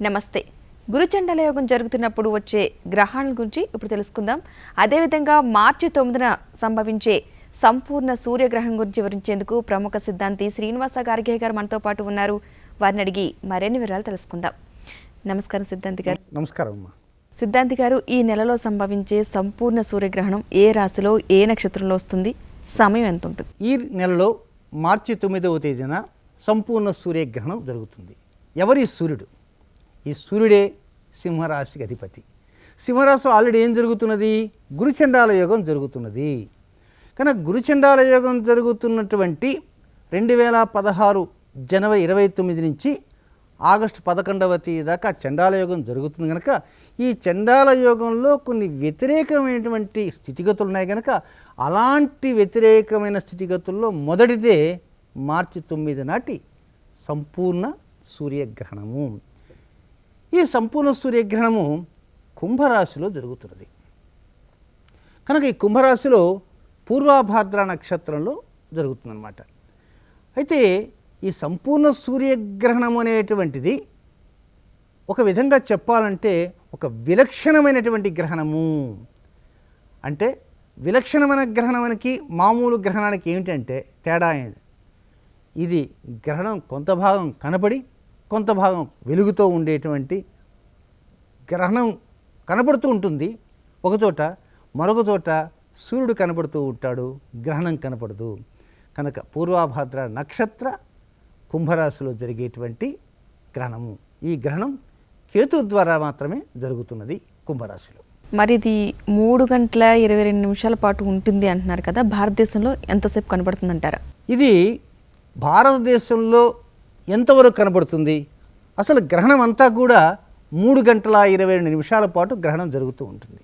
నమస్తే. గురుచండల యోగం జరుగుతున్నప్పుడు వచ్చే గ్రహణాల గురించి ఇప్పుడు తెలుసుకుందాం. అదేవిధంగా మార్చి 9న సంభవించే సంపూర్ణ సూర్యగ్రహణం గురించి వివరించేందుకు ప్రముఖ సిద్ధాంతి శ్రీనివాస గార్గే గారు మనతో పాటు ఉన్నారు. వారిని అడిగి మరిన్ని వివరాలు తెలుసుకుందాం. నమస్కారం సిద్ధాంతి గారు. నమస్కారం అమ్మా. సిద్ధాంతి గారు, ఈ నెలలో సంభవించే సంపూర్ణ సూర్యగ్రహణం ఏ రాశిలో ఏ నక్షత్రంలో వస్తుంది? సమయం ఎంత ఉంటుంది? ఈ నెలలో మార్చి 9వ తేదీన సంపూర్ణ సూర్యగ్రహణం జరుగుతుంది. ఎవరి సూర్యుడు? ఈ సూర్యుడే సింహరాశికి అధిపతి. సింహరాశి ఆల్రెడీ ఏం జరుగుతున్నది? గురుచండాల యోగం జరుగుతున్నది. కనుక గురుచండాల యోగం జరుగుతున్నటువంటి 2016 జనవరి 29 నుంచి ఆగస్టు 11వ తేదీ దాకా చండాల యోగం జరుగుతుంది. కనుక ఈ చండాల యోగంలో కొన్ని వ్యతిరేకమైనటువంటి స్థితిగతులు ఉన్నాయి. కనుక అలాంటి వ్యతిరేకమైన స్థితిగతుల్లో మొదటిదే మార్చి 9 నాటి సంపూర్ణ సూర్యగ్రహణము. ఈ సంపూర్ణ సూర్యగ్రహణము కుంభరాశిలో జరుగుతున్నది. కనుక ఈ కుంభరాశిలో పూర్వభాద్ర నక్షత్రంలో జరుగుతుందన్నమాట. అయితే ఈ సంపూర్ణ సూర్యగ్రహణం అనేటువంటిది ఒక విధంగా చెప్పాలంటే ఒక విలక్షణమైనటువంటి గ్రహణము. అంటే విలక్షణమైన గ్రహణానికి మామూలు గ్రహణానికి ఏమిటంటే తేడా ఏంటి? ఇది గ్రహణం కొంత భాగం కనపడి కొంత భాగం వెలుగుతో ఉండేటువంటి గ్రహణం కనపడుతూ ఉంటుంది. ఒకచోట మరొక చోట సూర్యుడు కనపడుతూ ఉంటాడు, గ్రహణం కనపడదు. కనుక పూర్వభాద్ర నక్షత్ర కుంభరాశిలో జరిగేటువంటి గ్రహణము. ఈ గ్రహణం కేతు ద్వారా మాత్రమే జరుగుతున్నది కుంభరాశిలో. మరి ఇది 3 గంటల 22 నిమిషాల పాటు ఉంటుంది అంటున్నారు కదా, భారతదేశంలో ఎంతసేపు కనబడుతుందంటారా? ఇది భారతదేశంలో ఎంతవరకు కనబడుతుంది? అసలు గ్రహణం అంతా కూడా 3 గంటల 22 నిమిషాల పాటు గ్రహణం జరుగుతూ ఉంటుంది.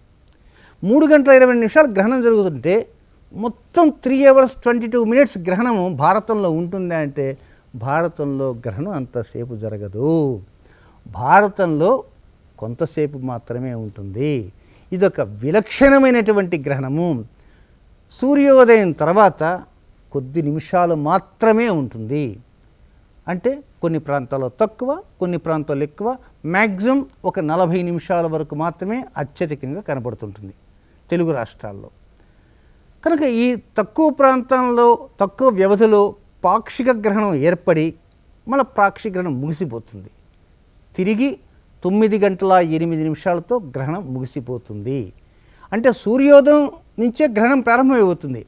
3 గంటల 22 నిమిషాలు గ్రహణం జరుగుతుంటే మొత్తం 3 hours 22 minutes గ్రహణము భారతంలో ఉంటుంది. అంటే భారతంలో గ్రహణం అంతసేపు జరగదు. భారతంలో కొంతసేపు మాత్రమే ఉంటుంది. ఇదొక విలక్షణమైనటువంటి గ్రహణము. సూర్యోదయం తర్వాత కొద్ది నిమిషాలు మాత్రమే ఉంటుంది. అంటే కొన్ని ప్రాంతాల్లో తక్కువ, కొన్ని ప్రాంతాల్లో ఎక్కువ. మ్యాక్సిమం ఒక 40 నిమిషాల వరకు మాత్రమే అత్యధికంగా కనబడుతుంటుంది తెలుగు రాష్ట్రాల్లో. కనుక ఈ తక్కువ ప్రాంతంలో తక్కువ వ్యవధిలో పాక్షిక గ్రహణం ఏర్పడి మళ్ళీ పాక్షిక గ్రహణం ముగిసిపోతుంది. తిరిగి 9 గంటల 8 నిమిషాలతో గ్రహణం ముగిసిపోతుంది. అంటే సూర్యోదయం నుంచే గ్రహణం ప్రారంభమవుతుంది.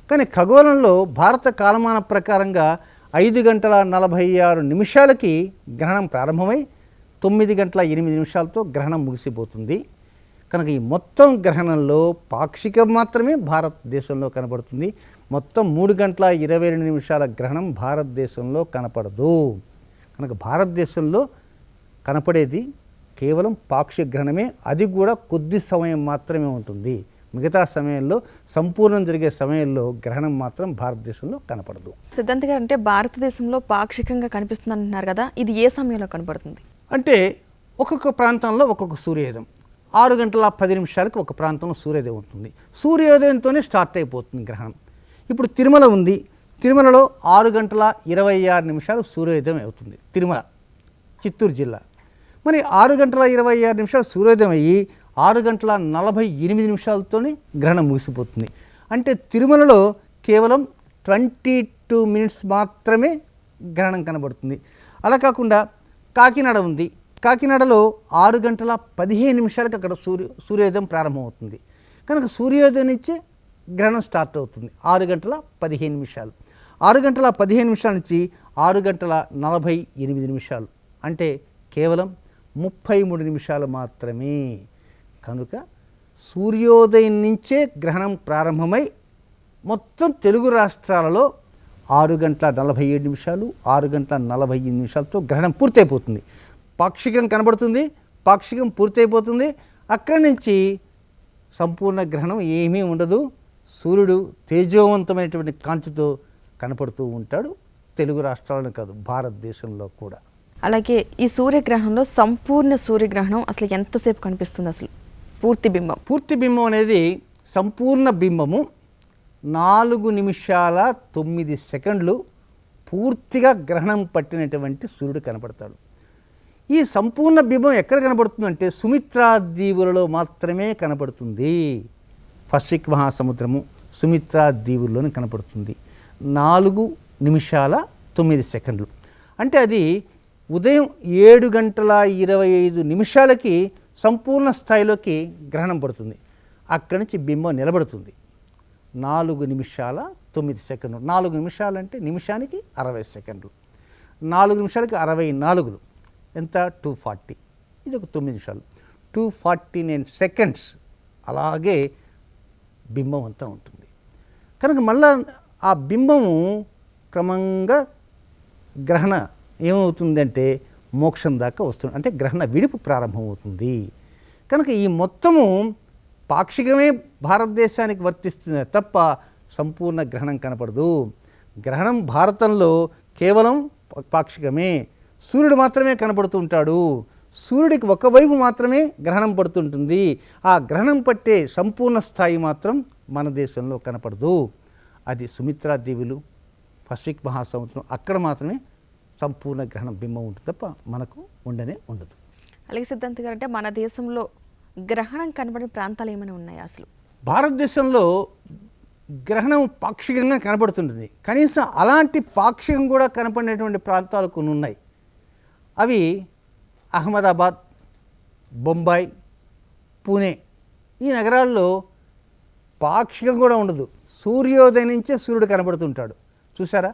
కానీ ఖగోళంలో భారత కాలమాన ప్రకారంగా 5 గంటల 46 నిమిషాలకి గ్రహణం ప్రారంభమై 9 గంటల 8 నిమిషాలతో గ్రహణం ముగిసిపోతుంది. కనుక ఈ మొత్తం గ్రహణంలో పాక్షికం మాత్రమే భారతదేశంలో కనపడుతుంది. మొత్తం 3 గంటల 22 నిమిషాల గ్రహణం భారతదేశంలో కనపడదు. కనుక భారతదేశంలో కనపడేది కేవలం పాక్షిక గ్రహణమే. అది కూడా కొద్ది సమయం మాత్రమే ఉంటుంది. మిగతా సమయంలో సంపూర్ణం జరిగే సమయంలో గ్రహణం మాత్రం భారతదేశంలో కనపడదు. సిద్ధాంతి గారు, అంటే భారతదేశంలో పాక్షికంగా కనిపిస్తుంది అంటున్నారు కదా, ఇది ఏ సమయంలో కనపడుతుంది? అంటే ఒక్కొక్క ప్రాంతంలో ఒక్కొక్క సూర్యోదయం. 6 గంటల 10 నిమిషాలకు ఒక ప్రాంతంలో సూర్యోదయం ఉంటుంది. సూర్యోదయంతోనే స్టార్ట్ అయిపోతుంది గ్రహణం. ఇప్పుడు తిరుమల ఉంది. తిరుమలలో 6 గంటల 26 నిమిషాలు సూర్యోదయం అవుతుంది. తిరుమల చిత్తూరు జిల్లా. మరి 6 గంటల 26 నిమిషాలు సూర్యోదయం అయ్యి 6 గంటల 48 నిమిషాలతోనే గ్రహణం ముగిసిపోతుంది. అంటే తిరుమలలో కేవలం 22 minutes మాత్రమే గ్రహణం కనబడుతుంది. అలా కాకుండా కాకినాడ ఉంది. కాకినాడలో 6 గంటల 15 నిమిషాలకు అక్కడ సూర్యోదయం ప్రారంభమవుతుంది. కనుక సూర్యోదయం నుంచే గ్రహణం స్టార్ట్ అవుతుంది. 6 గంటల 15 నిమిషాలు. 6 గంటల 15 నిమిషాల నుంచి 6 గంటల 48 నిమిషాలు. అంటే కేవలం 33 నిమిషాలు మాత్రమే. కనుక సూర్యోదయం నుంచే గ్రహణం ప్రారంభమై మొత్తం తెలుగు రాష్ట్రాలలో 6 గంటల 47 నిమిషాలు 6 గంటల 45 నిమిషాలతో గ్రహణం పూర్తయిపోతుంది. పాక్షికం కనబడుతుంది, పాక్షికం పూర్తయిపోతుంది. అక్కడి నుంచి సంపూర్ణ గ్రహణం ఏమీ ఉండదు. సూర్యుడు తేజోవంతమైనటువంటి కాంతితో కనపడుతూ ఉంటాడు. తెలుగు రాష్ట్రాలను కాదు, భారతదేశంలో కూడా. అలాగే ఈ సూర్యగ్రహణంలో సంపూర్ణ సూర్యగ్రహణం అసలు ఎంతసేపు కనిపిస్తుంది? అసలు పూర్తి బింబం అనేది సంపూర్ణ బింబము 4 నిమిషాల 9 సెకండ్లు పూర్తిగా గ్రహణం పట్టినటువంటి సూర్యుడు కనపడతాడు. ఈ సంపూర్ణ బింబం ఎక్కడ కనబడుతుందంటే సుమిత్రా దీవులలో మాత్రమే కనబడుతుంది. పసిఫిక్ మహాసముద్రము సుమిత్రా దీవుల్లోనే కనపడుతుంది. 4:09 అంటే అది ఉదయం 7:25 సంపూర్ణ స్థాయిలోకి గ్రహణం పడుతుంది. అక్కడి నుంచి బింబం నిలబడుతుంది. 4:09. 4 నిమిషాలు అంటే నిమిషానికి 60 సెకండ్లు. 4 నిమిషాలకి 64 ఎంత 240. ఇది ఒక 9 నిమిషాలు. 249 సెకండ్స్ అలాగే బింబం అంతా ఉంటుంది. కనుక మళ్ళా ఆ బింబము క్రమంగా గ్రహణ ఏమవుతుందంటే మోక్షం దాకా వస్తుంది, అంటే గ్రహణ విడుపు ప్రారంభమవుతుంది. కనుక ఈ మొత్తము పాక్షికమే భారతదేశానికి వర్తిస్తుంది తప్ప సంపూర్ణ గ్రహణం కనపడదు. గ్రహణం భారతంలో కేవలం పాక్షికమే. సూర్యుడు మాత్రమే కనపడుతూ ఉంటాడు. సూర్యుడికి ఒకవైపు మాత్రమే గ్రహణం పడుతుంటుంది. ఆ గ్రహణం పట్టే సంపూర్ణ స్థాయి మాత్రం మన దేశంలో కనపడదు. అది సుమిత్రా దీవులు, పసిఫిక్ మహాసముద్రం, అక్కడ మాత్రమే సంపూర్ణ గ్రహణం బింబం ఉంటుంది తప్ప మనకు ఉండదు. అలాగే సిద్ధాంత్ గారు, అంటే మన దేశంలో గ్రహణం కనబడిన ప్రాంతాలు ఏమైనా ఉన్నాయా? అసలు భారతదేశంలో గ్రహణం పాక్షికంగా కనబడుతుంటుంది. కనీసం అలాంటి పాక్షికం కూడా కనపడినటువంటి ప్రాంతాలు కొన్ని ఉన్నాయి. అవి అహ్మదాబాద్, బొంబాయి, పూణే, ఈ నగరాల్లో పాక్షికం కూడా ఉండదు. సూర్యోదయం నుంచే సూర్యుడు కనబడుతుంటాడు. చూసారా,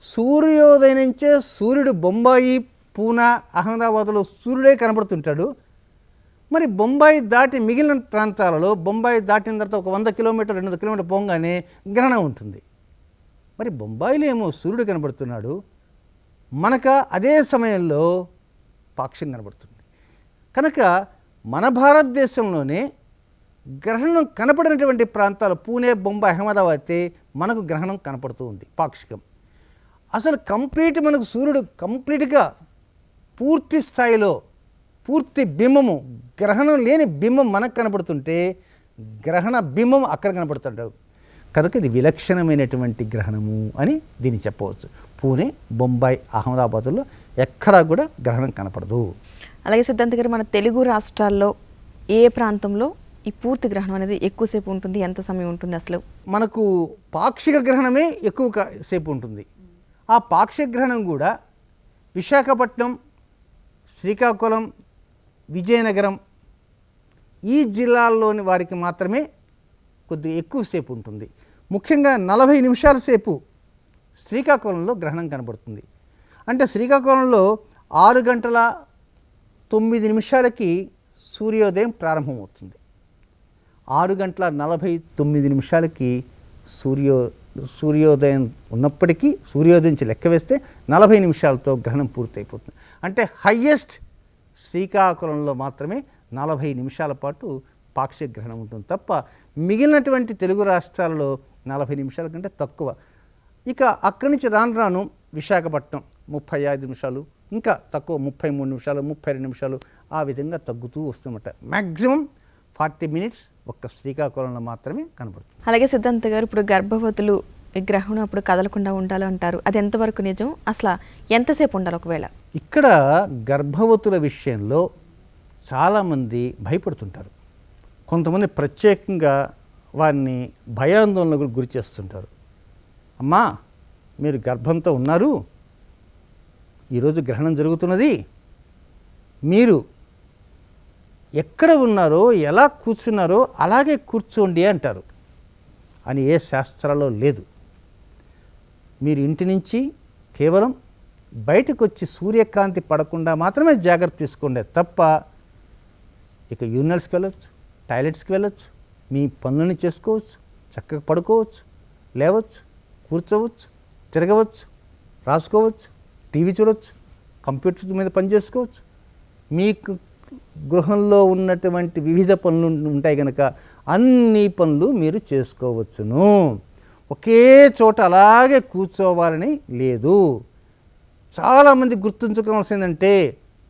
సూర్యోదయం నుంచే సూర్యుడు బొంబాయి, పూనా, అహ్మదాబాద్లో సూర్యుడే కనబడుతుంటాడు. మరి బొంబాయి దాటి మిగిలిన ప్రాంతాలలో బొంబాయి దాటిన తర్వాత ఒక 100 కిలోమీటర్లు 200 కిలోమీటర్లు పోగానే గ్రహణం ఉంటుంది. మరి బొంబాయిలో ఏమో సూర్యుడు కనబడుతున్నాడు, మనకు అదే సమయంలో పాక్షికం కనబడుతుంది. కనుక మన భారతదేశంలోనే గ్రహణం కనపడినటువంటి ప్రాంతాలు పూణే, బొంబాయి, అహ్మదాబాద్ అయితే మనకు గ్రహణం కనపడుతూ ఉంది పాక్షికం. అసలు కంప్లీట్ మనకు సూర్యుడు కంప్లీట్గా పూర్తి స్థాయిలో పూర్తి బింబము, గ్రహణం లేని బింబం మనకు కనపడుతుంటే గ్రహణ బింబం అక్కడ కనపడుతుంటాడు. కనుక ఇది విలక్షణమైనటువంటి గ్రహణము అని దీన్ని చెప్పవచ్చు. పూణే, బొంబాయి, అహ్మదాబాద్లో ఎక్కడా కూడా గ్రహణం కనపడదు. అలాగే సిద్ధాంత్ గారు, మన తెలుగు రాష్ట్రాల్లో ఏ ప్రాంతంలో ఈ పూర్తి గ్రహణం అనేది ఎక్కువసేపు ఉంటుంది? ఎంత సమయం ఉంటుంది? అసలు మనకు పాక్షిక గ్రహణమే ఎక్కువ సేపు ఉంటుంది. ఆ పాక్షిక గ్రహణం కూడా విశాఖపట్నం, శ్రీకాకుళం, విజయనగరం ఈ జిల్లాల్లోని వారికి మాత్రమే కొద్దిగా ఎక్కువసేపు ఉంటుంది. ముఖ్యంగా 40 నిమిషాల సేపు శ్రీకాకుళంలో గ్రహణం కనబడుతుంది. అంటే శ్రీకాకుళంలో 6:09 సూర్యోదయం ప్రారంభమవుతుంది. 6:49 సూర్యోదయం ఉన్నప్పటికీ సూర్యోదయం నుంచి లెక్క వేస్తే 40 నిమిషాలతో గ్రహణం పూర్తయిపోతుంది. అంటే హయ్యెస్ట్ శ్రీకాకుళంలో మాత్రమే 40 నిమిషాల పాటు పాక్షిక గ్రహణం ఉంటుంది తప్ప మిగిలినటువంటి తెలుగు రాష్ట్రాలలో 40 నిమిషాల కంటే తక్కువ. ఇక అక్కడి నుంచి రాను విశాఖపట్నం 35 నిమిషాలు, ఇంకా తక్కువ 33 నిమిషాలు, 32 నిమిషాలు, ఆ విధంగా తగ్గుతూ వస్తుందన్నమాట. మ్యాక్సిమం 40 మినిట్స్ ఒక్క శ్రీకాకుళంలో మాత్రమే కనబడుతుంది. అలాగే సిద్ధాంత్ గారు, ఇప్పుడు గర్భవతులు ఈ గ్రహణం అప్పుడు కదలకుండా ఉండాలంటారు, అది ఎంతవరకు నిజం? అసలు ఎంతసేపు ఉండాలి ఒకవేళ? ఇక్కడ గర్భవతుల విషయంలో చాలామంది భయపడుతుంటారు. కొంతమంది ప్రత్యేకంగా వారిని భయాందోళనకు గురి చేస్తుంటారు. అమ్మా, మీరు గర్భంతో ఉన్నారు, ఈరోజు గ్రహణం జరుగుతున్నది, మీరు ఎక్కడ ఉన్నారో ఎలా కూర్చున్నారో అలాగే కూర్చోండి అంటారు. అని ఏ శాస్త్రాల్లో లేదు. మీరు ఇంటి నుంచి కేవలం బయటకు వచ్చి సూర్యకాంతి పడకుండా మాత్రమే జాగ్రత్త తీసుకోండి తప్ప ఇక యూరినల్స్కి వెళ్ళొచ్చు, టాయిలెట్స్కి వెళ్ళొచ్చు, మీ పనులని చేసుకోవచ్చు, చక్కగా పడుకోవచ్చు, లేవచ్చు, కూర్చోవచ్చు, తిరగవచ్చు, రాసుకోవచ్చు, టీవీ చూడవచ్చు, కంప్యూటర్ మీద పని చేసుకోవచ్చు. మీకు గృహంలో ఉన్నటువంటి వివిధ పనులు ఉంటాయి కనుక అన్ని పనులు మీరు చేసుకోవచ్చును. ఒకే చోట అలాగే కూర్చోవాలని లేదు. చాలామంది గుర్తుంచుకోవాల్సిందంటే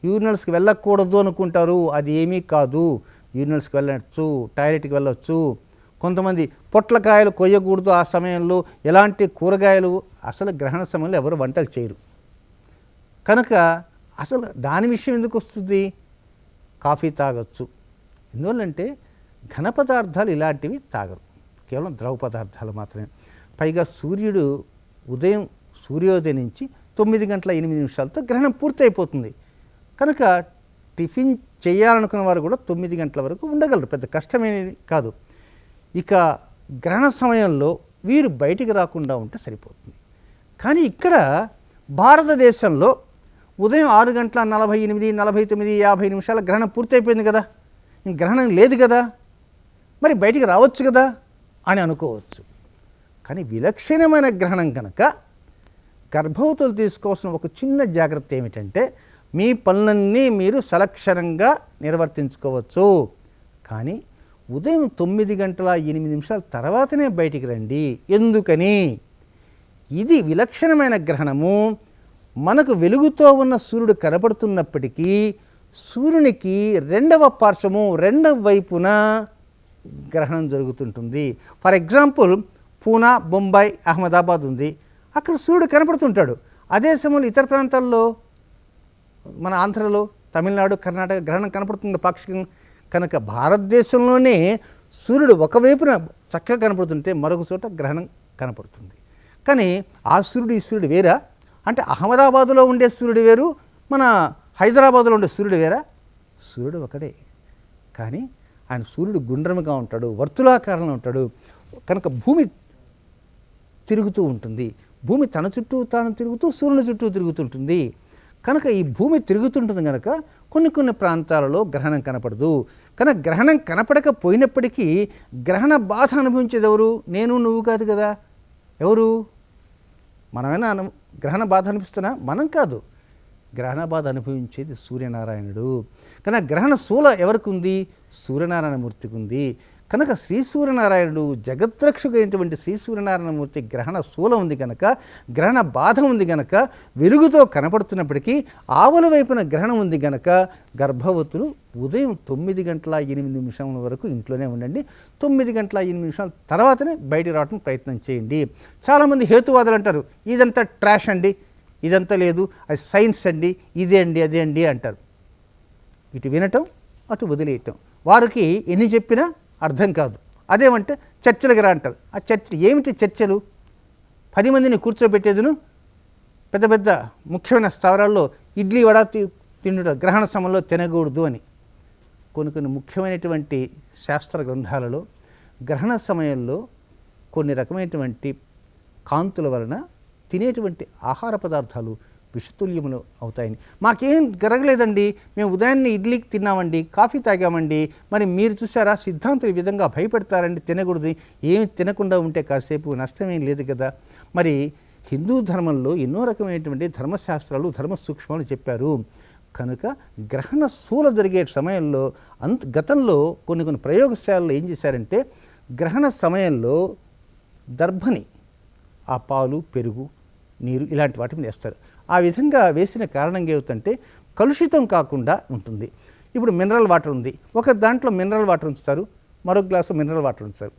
యూరినల్స్కి వెళ్ళకూడదు అనుకుంటారు. అది ఏమీ కాదు. యూరినల్స్కి వెళ్ళచ్చు, టాయిలెట్కి వెళ్ళొచ్చు. కొంతమంది పొట్లకాయలు కొయ్యకూడదు, ఆ సమయంలో ఎలాంటి కూరగాయలు, అసలు గ్రహణ సమయంలో ఎవరు వంటలు చేయరు. కనుక అసలు దాని విషయం ఎందుకు వస్తుంది? కాఫీ తాగొచ్చు. ఎందువల్లంటే ఘన పదార్థాలు ఇలాంటివి తాగరు, కేవలం ద్రవ పదార్థాలు మాత్రమే. పైగా సూర్యుడు ఉదయం సూర్యోదయం నుంచి 9 గంటల 8 నిమిషాలతో గ్రహణం పూర్తయిపోతుంది. కనుక టిఫిన్ చేయాలనుకున్న వారు కూడా 9 గంటల వరకు ఉండగలరు, పెద్ద కష్టమేమి కాదు. ఇక గ్రహణ సమయంలో వీరు బయటికి రాకుండా ఉంటే సరిపోతుంది. కానీ ఇక్కడ భారతదేశంలో ఉదయం 6 గంటల 48, 49, 50 నిమిషాల గ్రహణం పూర్తయిపోయింది కదా, గ్రహణం లేదు కదా, మరి బయటికి రావచ్చు కదా అని అనుకోవచ్చు. కానీ విలక్షణమైన గ్రహణం కనుక గర్భవతులు తీసుకోవాల్సిన ఒక చిన్న జాగ్రత్త ఏమిటంటే, మీ పనులన్నీ మీరు సలక్షణంగా నిర్వర్తించుకోవచ్చు, కానీ ఉదయం 9 గంటల 8 నిమిషాల తర్వాతనే బయటికి రండి. ఎందుకని? ఇది విలక్షణమైన గ్రహణము. మనకు వెలుగుతో ఉన్న సూర్యుడు కనపడుతున్నప్పటికీ సూర్యునికి రెండవ పార్శ్వము, రెండవ వైపున గ్రహణం జరుగుతుంటుంది. ఫర్ ఎగ్జాంపుల్ పూనా, బొంబాయి, అహ్మదాబాద్ ఉంది, అక్కడ సూర్యుడు కనపడుతుంటాడు. అదే సమయంలో ఇతర ప్రాంతాల్లో మన ఆంధ్రలో, తమిళనాడు, కర్ణాటక గ్రహణం కనపడుతుంది పాక్షికంగా. కనుక భారతదేశంలోనే సూర్యుడు ఒకవైపున చక్కగా కనపడుతుంటే మరొక చోట గ్రహణం కనపడుతుంది. కానీ ఆ సూర్యుడు ఈ సూర్యుడు వేరా? అంటే అహ్మదాబాదులో ఉండే సూర్యుడు వేరు, మన హైదరాబాదులో ఉండే సూర్యుడు వేరా? సూర్యుడు ఒకడే, కానీ ఆయన సూర్యుడు గుండ్రముగా ఉంటాడు, వర్తులాకారంలో ఉంటాడు. కనుక భూమి తిరుగుతూ ఉంటుంది, భూమి తన చుట్టూ తాను తిరుగుతూ సూర్యుని చుట్టూ తిరుగుతుంటుంది. కనుక ఈ భూమి తిరుగుతుంటుంది కనుక కొన్ని ప్రాంతాలలో గ్రహణం కనపడదు. కనుక గ్రహణం కనపడకపోయినప్పటికీ గ్రహణ బాధ అనుభవించేది ఎవరు? నేను, నువ్వు కాదు కదా. ఎవరు? మనమైనా గ్రహణ బాధ అనిపిస్తున్నా? మనం కాదు. గ్రహణ బాధ అనుభవించేది సూర్యనారాయణుడు. కనుక గ్రహణ శూల ఎవరికి ఉంది? సూర్యనారాయణమూర్తికి ఉంది. కనుక శ్రీ సూర్యనారాయణుడు జగద్రక్షకుడైనటువంటి శ్రీ సూర్యనారాయణమూర్తి గ్రహణ శూల ఉంది కనుక, గ్రహణ బాధ ఉంది కనుక, వెలుగుతో కనపడుతున్నప్పటికీ ఆవుల వైపున గ్రహణం ఉంది కనుక గర్భవతులు ఉదయం 9 గంటల 8 నిమిషాల వరకు ఇంట్లోనే ఉండండి. 9 గంటల 8 నిమిషాల తర్వాతనే బయటికి రావడం ప్రయత్నం చేయండి. చాలామంది హేతువాదులు అంటారు, ఇదంతా ట్రాష్ అండి, ఇదంతా లేదు, అది సైన్స్ అండి, ఇదే అండి, అదే అండి అంటారు. ఇటు వినటం, అటు వదిలేయటం. వారికి ఎన్ని చెప్పినా అర్థం కాదు. అదేమంటే చర్చలకు రా అంటారు. ఆ చర్చలు ఏమిటి? చర్చలు 10 మందిని కూర్చోబెట్టేదును పెద్ద పెద్ద ముఖ్యమైన స్థావరాల్లో ఇడ్లీ వడ తిండుట గ్రహణ సమయంలో తినకూడదు అని. కొన్ని ముఖ్యమైనటువంటి శాస్త్ర గ్రంథాలలో గ్రహణ సమయంలో కొన్ని రకమైనటువంటి కాంతుల వలన తినేటువంటి ఆహార పదార్థాలు విషతుల్యములు అవుతాయని. మాకేం జరగలేదండి, మేము ఉదయాన్నే ఇడ్లీకి తిన్నామండి, కాఫీ తాగామండి, మరి మీరు చూసారా సిద్ధాంతులు ఈ విధంగా భయపెడతారండి తినకూడదు. ఏమి తినకుండా ఉంటే కాసేపు నష్టమేం లేదు కదా. మరి హిందూ ధర్మంలో ఎన్నో రకమైనటువంటి ధర్మశాస్త్రాలు, ధర్మ సూక్ష్మాలు చెప్పారు. కనుక గ్రహణ శూల జరిగే సమయంలో గతంలో కొన్ని ప్రయోగశాలలో ఏం చేశారంటే, గ్రహణ సమయంలో దర్భని, ఆ పాలు, పెరుగు, నీరు ఇలాంటి వాటి మీద వేస్తారు. ఆ విధంగా వేసిన కారణంగా ఏమిటంటే కలుషితం కాకుండా ఉంటుంది. ఇప్పుడు మినరల్ వాటర్ ఉంది, ఒక దాంట్లో మినరల్ వాటర్ ఉంచుతారు, మరొక గ్లాసులో మినరల్ వాటర్ ఉంచుతారు.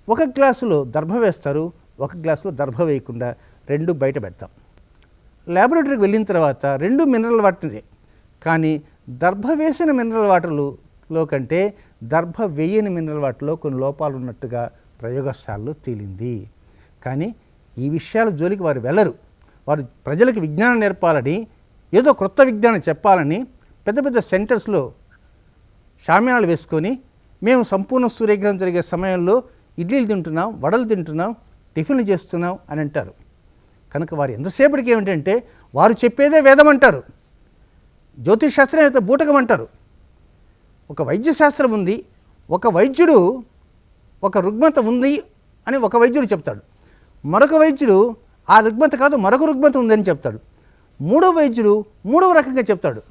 ఒక గ్లాసులో దర్భ వేస్తారు, ఒక గ్లాసులో దర్భ వేయకుండా రెండు బయట పెడతాం. ల్యాబొరేటరీకి వెళ్ళిన తర్వాత రెండు మినరల్ వాటరే, కానీ దర్భ వేసిన మినరల్ వాటర్లో కంటే దర్భ వేయని మినరల్ వాటర్లో కొన్ని లోపాలు ఉన్నట్టుగా ప్రయోగశాలలో తేలింది. కానీ ఈ విషయాల జోలికి వారు వెళ్ళరు. వారు ప్రజలకు విజ్ఞానం నేర్పాలని, ఏదో క్రొత్త విజ్ఞానం చెప్పాలని పెద్ద పెద్ద సెంటర్స్లో షామ్యానాలు వేసుకొని మేము సంపూర్ణ సూర్యగ్రహణం జరిగే సమయంలో ఇడ్లీలు తింటున్నాం, వడలు తింటున్నాం, టిఫిన్లు చేస్తున్నాం అని అంటారు. కనుక వారు ఎంతసేపటికి ఏమిటంటే వారు చెప్పేదే వేదం అంటారు, జ్యోతిష్ శాస్త్రం అయితే బూటకం అంటారు. ఒక వైద్యశాస్త్రం ఉంది, ఒక వైద్యుడు ఒక రుగ్మత ఉంది అని ఒక వైద్యుడు చెప్తాడు, మరొక వైద్యుడు ఆ రుగ్మత కాదు మరొక రుగ్మత ఉందని చెప్తాడు, మూడో వైద్యుడు మూడవ రకంగా చెప్తాడు.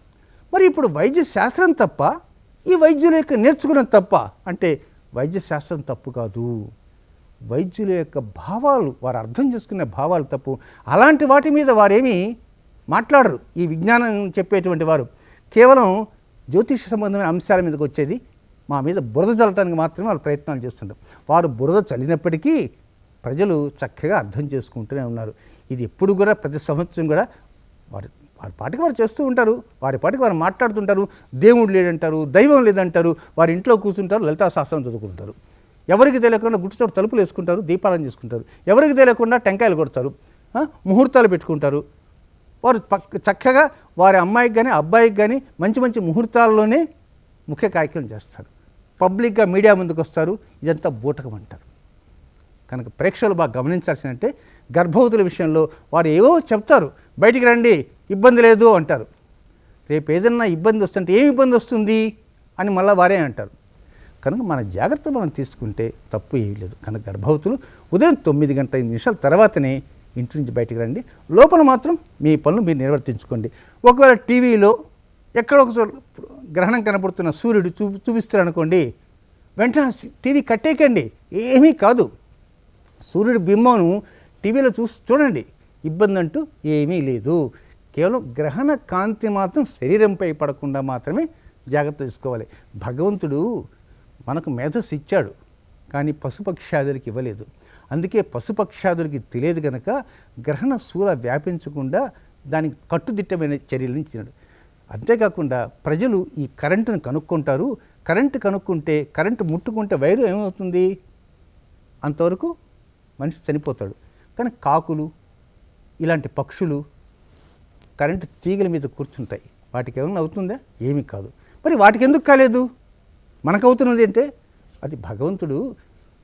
మరి ఇప్పుడు వైద్య శాస్త్రం తప్ప, ఈ వైద్యుల యొక్క నేర్చుకున్న తప్ప అంటే వైద్యశాస్త్రం తప్పు కాదు, వైద్యుల యొక్క భావాలు, వారు అర్థం చేసుకునే భావాలు తప్పు. అలాంటి వాటి మీద వారేమీ మాట్లాడరు. ఈ విజ్ఞానం చెప్పేటువంటి వారు కేవలం జ్యోతిష సంబంధమైన అంశాల మీదకి వచ్చేది మా మీద బురద చల్లటానికి మాత్రమే వాళ్ళు ప్రయత్నాలు చేస్తుంటారు. వారు బురద చల్లినప్పటికీ ప్రజలు చక్కగా అర్థం చేసుకుంటూనే ఉన్నారు. ఇది ఎప్పుడు కూడా ప్రతి సంవత్సరం కూడా వారి పాటికి వారు చేస్తూ ఉంటారు, వారి పాటికి వారు మాట్లాడుతుంటారు, దేవుడు లేదంటారు, దైవం లేదంటారు, వారి ఇంట్లో కూర్చుంటారు, లలితా శాస్త్రం చదువుకుంటారు. ఎవరికి తెలియకుండా గుడిచోట తలుపులు వేసుకుంటారు, దీపాలను చేసుకుంటారు, ఎవరికి తెలియకుండా టెంకాయలు కొడతారు, ముహూర్తాలు పెట్టుకుంటారు. వారు చక్కగా వారి అమ్మాయికి కానీ అబ్బాయికి కానీ మంచి మంచి ముహూర్తాల్లోనే ముఖ్య కార్యక్రమం చేస్తారు. పబ్లిక్గా మీడియా ముందుకు వస్తారు. ఇదంతా బూటకం అంటారు. కనుక ప్రేక్షకులు బాగా గమనించాల్సిందంటే గర్భవతుల విషయంలో వారు ఏవో చెప్తారు, బయటికి రండి ఇబ్బంది లేదు అంటారు. రేపు ఏదన్నా ఇబ్బంది వస్తుంటే ఏం ఇబ్బంది వస్తుంది అని మళ్ళీ వారే అంటారు. కనుక మన జాగ్రత్త మనం తీసుకుంటే తప్పు ఏమీ లేదు. కనుక గర్భవతులు ఉదయం 9:05 తర్వాతనే ఇంటి నుంచి బయటికి రండి. లోపల మాత్రం మీ పనులు మీరు నిర్వర్తించుకోండి. ఒకవేళ టీవీలో ఎక్కడో ఒక గ్రహణం కనబడుతున్న సూర్యుడు చూపిస్తాడు అనుకోండి, వెంటనే టీవీ కట్టేయకండి, ఏమీ కాదు. సూర్యుడి బింబమును టీవీలో చూడండి, ఇబ్బంది అంటూ ఏమీ లేదు. కేవలం గ్రహణ కాంతి మాత్రం శరీరంపై పడకుండా మాత్రమే జాగ్రత్త తీసుకోవాలి. భగవంతుడు మనకు మేధస్సు ఇచ్చాడు, కానీ పశుపక్షాదులకి ఇవ్వలేదు. అందుకే పశుపక్షాదులకి తెలియదు కనుక గ్రహణ శూల వ్యాపించకుండా దానికి కట్టుదిట్టమైన చర్యలు ఇచ్చినాడు. అంతేకాకుండా ప్రజలు ఈ కరెంటును కనుక్కుంటారు. కరెంటు కనుక్కుంటే, కరెంటు ముట్టుకుంటే వైరు ఏమవుతుంది, అంతవరకు మనిషి చనిపోతాడు. కానీ కాకులు ఇలాంటి పక్షులు కరెంటు తీగల మీద కూర్చుంటాయి, వాటికి ఏమైనా అవుతుందా? ఏమీ కాదు. మరి వాటికి ఎందుకు కాలేదు, మనకు అవుతున్నది అంటే అది భగవంతుడు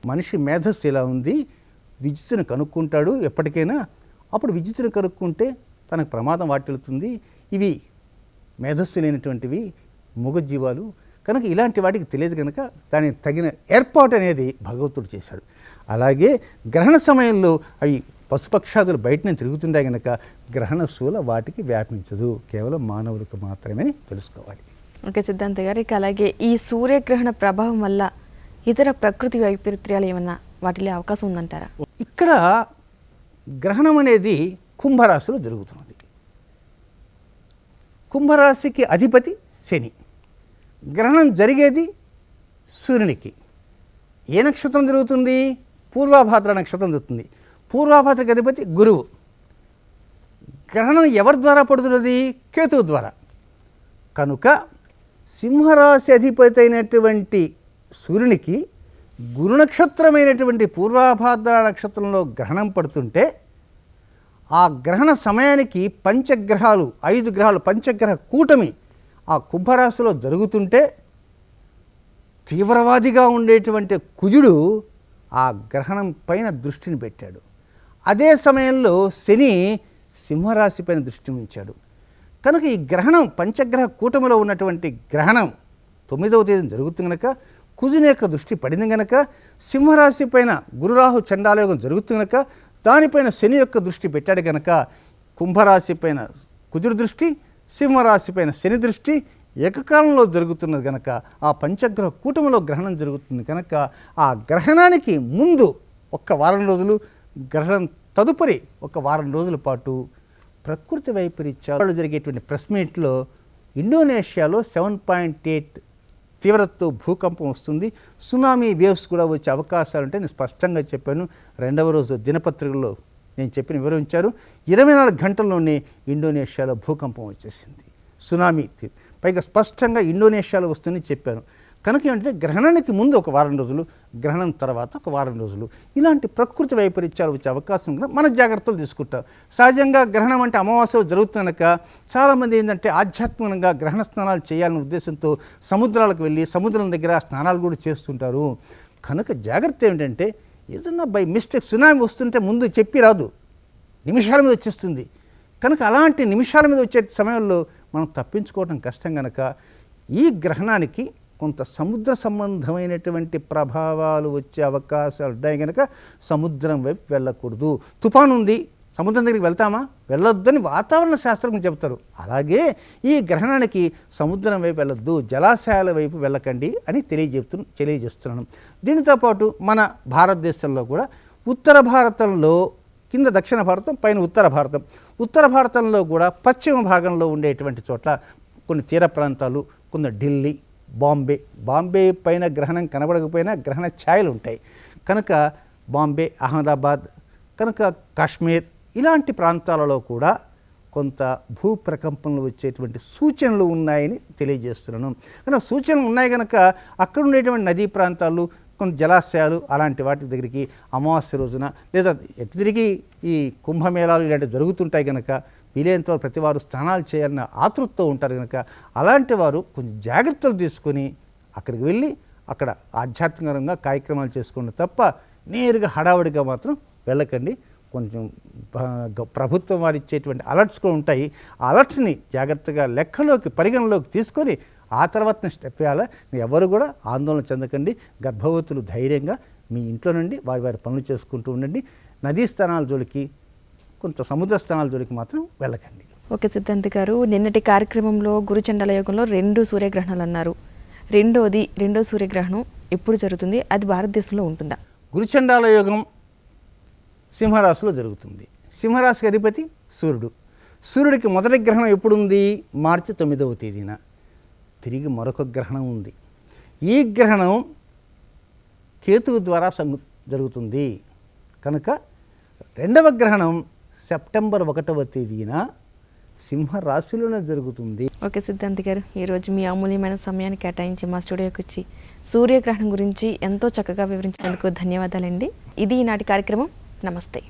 మనిషి మేధస్సు ఇలా ఉంది, విద్యుత్తును కనుక్కుంటాడు ఎప్పటికైనా. అప్పుడు విద్యుత్తును కనుక్కుంటే తనకు ప్రమాదం వాటిల్లుతుంది. ఇవి మేధస్సు లేనటువంటివి మూగజీవాలు కనుక ఇలాంటి వాటికి తెలియదు కనుక దానికి తగిన ఏర్పాటు అనేది భగవంతుడు చేశాడు. అలాగే గ్రహణ సమయంలో అవి పశుపక్షాదులు బయటనే తిరుగుతుండే కనుక గ్రహణ శూల వాటికి వ్యాపించదు, కేవలం మానవులకు మాత్రమే తెలుసుకోవాలి. ఓకే సిద్ధాంత్ గారు, ఇక అలాగే ఈ సూర్యగ్రహణ ప్రభావం వల్ల ఇతర ప్రకృతి వైపరీత్యాలు ఏమన్నా వాటిలో అవకాశం ఉందంటారా? ఇక్కడ గ్రహణం అనేది కుంభరాశిలో జరుగుతున్నది. కుంభరాశికి అధిపతి శని. గ్రహణం జరిగేది సూర్యునికి. ఏ నక్షత్రం జరుగుతుంది? పూర్వాభాద్ర నక్షత్రం జరుగుతుంది. పూర్వాభాద్రకి అధిపతి గురువు. గ్రహణం ఎవరి ద్వారా పడుతున్నది? కేతువు ద్వారా. కనుక సింహరాశి అధిపతి అయినటువంటి సూర్యునికి గురు నక్షత్రమైనటువంటి పూర్వాభాద్ర నక్షత్రంలో గ్రహణం పడుతుంటే ఆ గ్రహణ సమయానికి పంచగ్రహాలు 5 గ్రహాలు పంచగ్రహ కూటమి ఆ కుంభరాశిలో జరుగుతుంటే తీవ్రవాదిగా ఉండేటువంటి కుజుడు ఆ గ్రహణం పైన దృష్టిని పెట్టాడు. అదే సమయంలో శని సింహరాశి పైన దృష్టిని ఉంచాడు. కనుక ఈ గ్రహణం పంచగ్రహ కూటమిలో ఉన్నటువంటి గ్రహణం 9వ తేదీన జరుగుతుంది కనుక కుజుని యొక్క దృష్టి పడింది కనుక సింహరాశి పైన గురురాహు చండాలయోగం జరుగుతుంది కనుక దానిపైన శని యొక్క దృష్టి పెట్టాడు కనుక కుంభరాశి పైన కుజుడు దృష్టి, సింహరాశి పైన శని దృష్టి ఏకకాలంలో జరుగుతున్నది కనుక ఆ పంచగ్రహ కూటమిలో గ్రహణం జరుగుతుంది కనుక ఆ గ్రహణానికి ముందు 1 వారం రోజులు, గ్రహణం తదుపరి 1 వారం రోజుల పాటు ప్రకృతి వైపరీత్యాలు జరిగేటువంటి ప్రెస్ మీట్లో ఇండోనేషియాలో 7.8 తీవ్రతతో భూకంపం వస్తుంది, సునామీ వేవ్స్ కూడా వచ్చే అవకాశాలు ఉంటే నేను స్పష్టంగా చెప్పాను. 2వ రోజు దినపత్రికల్లో నేను చెప్పిన వివరించారు. 24 గంటల్లోనే ఇండోనేషియాలో భూకంపం వచ్చేసింది, సునామీ. పైగా స్పష్టంగా ఇండోనేషియాలో వస్తుందని చెప్పాను. కనుక ఏమంటే గ్రహణానికి ముందు 1 వారం రోజులు, గ్రహణం తర్వాత 1 వారం రోజులు ఇలాంటి ప్రకృతి వైపరీత్యాలు వచ్చే అవకాశం కూడా మన జాగ్రత్తలు తీసుకుంటాం. సహజంగా గ్రహణం అంటే అమావాస్యలో జరుగుతున్నక చాలామంది ఏంటంటే ఆధ్యాత్మికంగా గ్రహణ స్నానాలు చేయాలనే ఉద్దేశంతో సముద్రాలకు వెళ్ళి సముద్రం దగ్గర స్నానాలు కూడా చేస్తుంటారు. కనుక జాగ్రత్త ఏమిటంటే ఏదన్నా బై మిస్టేక్ సునామీ వస్తుంటే ముందు చెప్పి రాదు, నిమిషాల మీద వచ్చేస్తుంది. కనుక అలాంటి నిమిషాల మీద వచ్చే సమయంలో మనం తప్పించుకోవడం కష్టం కనుక ఈ గ్రహణానికి కొంత సముద్ర సంబంధమైనటువంటి ప్రభావాలు వచ్చే అవకాశాలు ఉన్నాయి కనుక సముద్రం వైపు వెళ్ళకూడదు. తుఫాను ఉంది, సముద్రం దగ్గరికి వెళ్తామా? వెళ్ళొద్దని వాతావరణ శాస్త్రం చెప్తారు. అలాగే ఈ గ్రహణానికి సముద్రం వైపు వెళ్ళొద్దు, జలాశయాల వైపు వెళ్ళకండి అని తెలియజేస్తున్నాను. దీనితో పాటు మన భారతదేశంలో కూడా ఉత్తర భారతంలో కింద దక్షిణ భారతం, పైన ఉత్తర భారతంలో కూడా పశ్చిమ భాగంలో ఉండేటువంటి చోట్ల కొన్ని తీర ప్రాంతాలు, కొన్ని ఢిల్లీ, బాంబే పైన గ్రహణం కనబడకపోయినా గ్రహణ ఛాయలు ఉంటాయి కనుక బాంబే, అహ్మదాబాద్, కనుక కాశ్మీర్ ఇలాంటి ప్రాంతాలలో కూడా కొంత భూ ప్రకంపనలు వచ్చేటువంటి సూచనలు ఉన్నాయని తెలియజేస్తున్నాను. కనుక సూచనలు ఉన్నాయి కనుక అక్కడ ఉండేటువంటి నదీ ప్రాంతాలు, కొన్ని జలాశయాలు అలాంటి వాటి దగ్గరికి అమావాస్య రోజున లేదా ఎటు తిరిగి ఈ కుంభమేళాలు ఇలాంటివి జరుగుతుంటాయి కనుక వీలైనంతవరకు ప్రతి వారు స్నానాలు చేయాలన్న ఆతృతతో ఉంటారు కనుక అలాంటి వారు కొంచెం జాగ్రత్తలు తీసుకొని అక్కడికి వెళ్ళి అక్కడ ఆధ్యాత్మికంగా కార్యక్రమాలు చేసుకోండి తప్ప నేరుగా హడావుడిగా మాత్రం వెళ్ళకండి. కొంచెం ప్రభుత్వం వారు ఇచ్చేటువంటి అలర్ట్స్ కూడా ఉంటాయి. ఆ అలర్ట్స్ని జాగ్రత్తగా పరిగణలోకి తీసుకొని ఆ తర్వాత స్టెప్ వేయాలి. ఎవరు కూడా ఆందోళన చెందకండి. గర్భవతులు ధైర్యంగా మీ ఇంట్లో నుండి వారి పనులు చేసుకుంటూ ఉండండి. నదీ స్థానాల జోలికి, కొంత సముద్ర స్థానాల జోలికి మాత్రం వెళ్ళకండి. ఓకే సిద్ధాంత్ గారు, నిన్నటి కార్యక్రమంలో గురుచండల యోగంలో 2 సూర్యగ్రహణాలు అన్నారు. రెండో సూర్యగ్రహణం ఎప్పుడు జరుగుతుంది? అది భారతదేశంలో ఉంటుందా? గురుచండాల యోగం సింహరాశిలో జరుగుతుంది. సింహరాశికి అధిపతి సూర్యుడు. సూర్యుడికి మొదటి గ్రహణం ఎప్పుడుంది? మార్చి 9వ తేదీన. తిరిగి మరొక గ్రహణం ఉంది. ఈ గ్రహణం కేతువు ద్వారా జరుగుతుంది కనుక రెండవ గ్రహణం సెప్టెంబర్ 1వ తేదీన సింహరాశిలోనే జరుగుతుంది. ఓకే సిద్ధాంత్ గారు, ఈరోజు మీ అమూల్యమైన సమయాన్ని కేటాయించి మా స్టూడియోకి వచ్చి సూర్యగ్రహణం గురించి ఎంతో చక్కగా వివరించినందుకు ధన్యవాదాలండి. ఇది ఈనాటి కార్యక్రమం. నమస్తే.